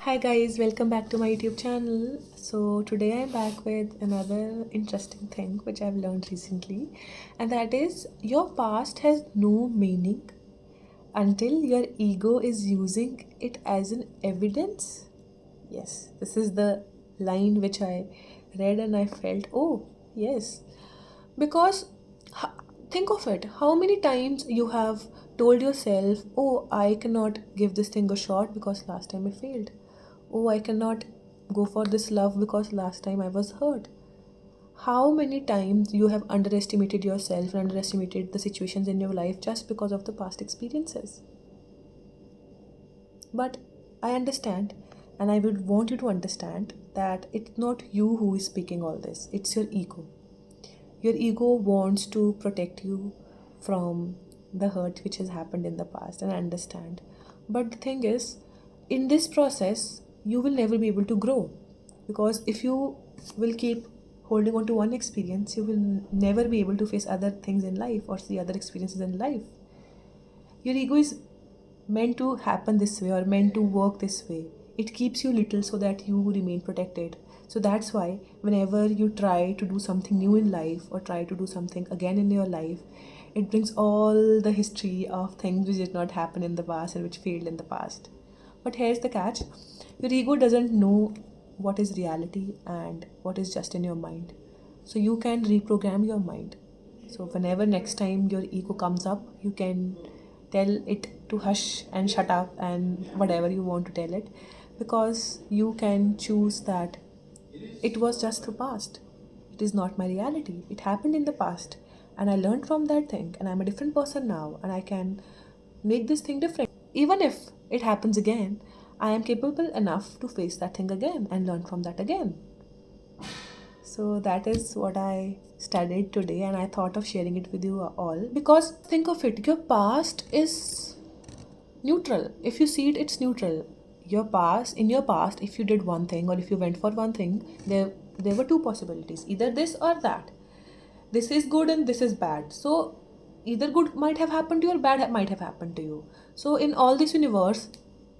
Hi guys, welcome back to my YouTube channel. So today I'm back with another interesting thing which I've learned recently, and that is your past has no meaning until your ego is using it as an evidence. Yes, this is the line which I read and I felt, oh, yes. Because think of it, how many times you have told yourself, oh, I cannot give this thing a shot because last time I failed. Oh, I cannot go for this love because last time I was hurt. How many times you have underestimated yourself and underestimated the situations in your life just because of the past experiences? But I understand, and I would want you to understand that it's not you who is speaking all this, it's your ego. Your ego wants to protect you from the hurt which has happened in the past, and I understand. But the thing is, in this process, you will never be able to grow, because if you will keep holding on to one experience, you will never be able to face other things in life or see other experiences in life. Your ego is meant to happen this way or meant to work this way. It keeps you little so that you remain protected. So that's why whenever you try to do something new in life or try to do something again in your life, it brings all the history of things which did not happen in the past and which failed in the past. But here's the catch, your ego doesn't know what is reality and what is just in your mind. So you can reprogram your mind. So whenever next time your ego comes up, you can tell it to hush and shut up and whatever you want to tell it, because you can choose that it was just the past. It is not my reality. It happened in the past and I learned from that thing and I'm a different person now and I can make this thing different. Even if it happens again, I am capable enough to face that thing again and learn from that again. So that is what I studied today, and I thought of sharing it with you all. Because think of it, your past is neutral. If you see it, it's neutral. In your past, if you did one thing or if you went for one thing, there were two possibilities, either this or that. This is good and this is bad. So either good might have happened to you or bad might have happened to you. So in all this universe,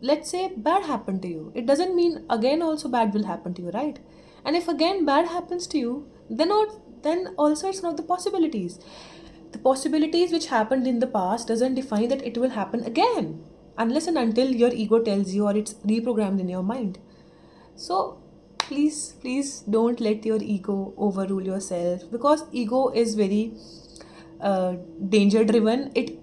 let's say bad happened to you, it doesn't mean again also bad will happen to you, right? And if again bad happens to you, then also it's not the possibilities. The possibilities which happened in the past doesn't define that it will happen again, unless and until your ego tells you or it's reprogrammed in your mind. So please don't let your ego overrule yourself, because ego is very danger driven. It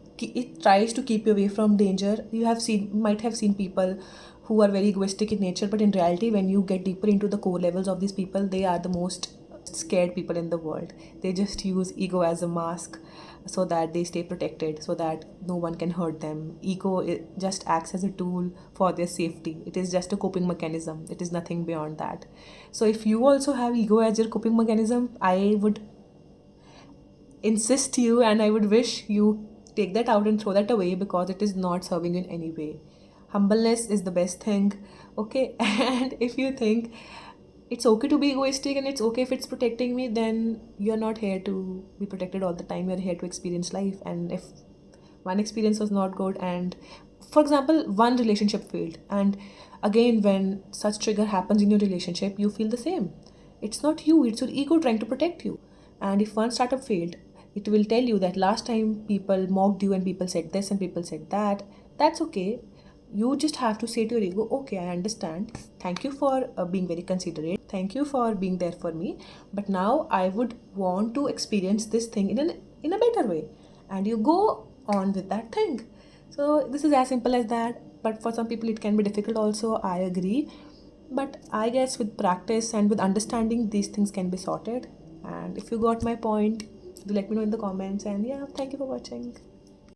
tries to keep you away from danger. Might have seen people who are very egoistic in nature, but in reality when you get deeper into the core levels of these people, they are the most scared people in the world. They just use ego as a mask so that they stay protected, so that no one can hurt them. Just acts as a tool for their safety. It is just a coping mechanism. It is nothing beyond that. So if you also have ego as your coping mechanism, I would insist you and I would wish you take that out and throw that away, because it is not serving you in any way. Humbleness is the best thing, okay? And if you think it's okay to be egoistic and it's okay if it's protecting me, then you're not here to be protected all the time. You're here to experience life. And if one experience was not good, and for example one relationship failed, and again when such trigger happens in your relationship, you feel the same. It's not you, it's your ego trying to protect you. And if one startup failed, it will tell you that last time people mocked you and people said this and people said that. That's okay. You just have to say to your ego, okay, I understand, thank you for being very considerate, thank you for being there for me, but now I would want to experience this thing in a better way. And you go on with that thing. So this is as simple as that, but for some people it can be difficult also, I agree. But I guess with practice and with understanding, these things can be sorted. And if you got my point, do let me know in the comments. And yeah, thank you for watching.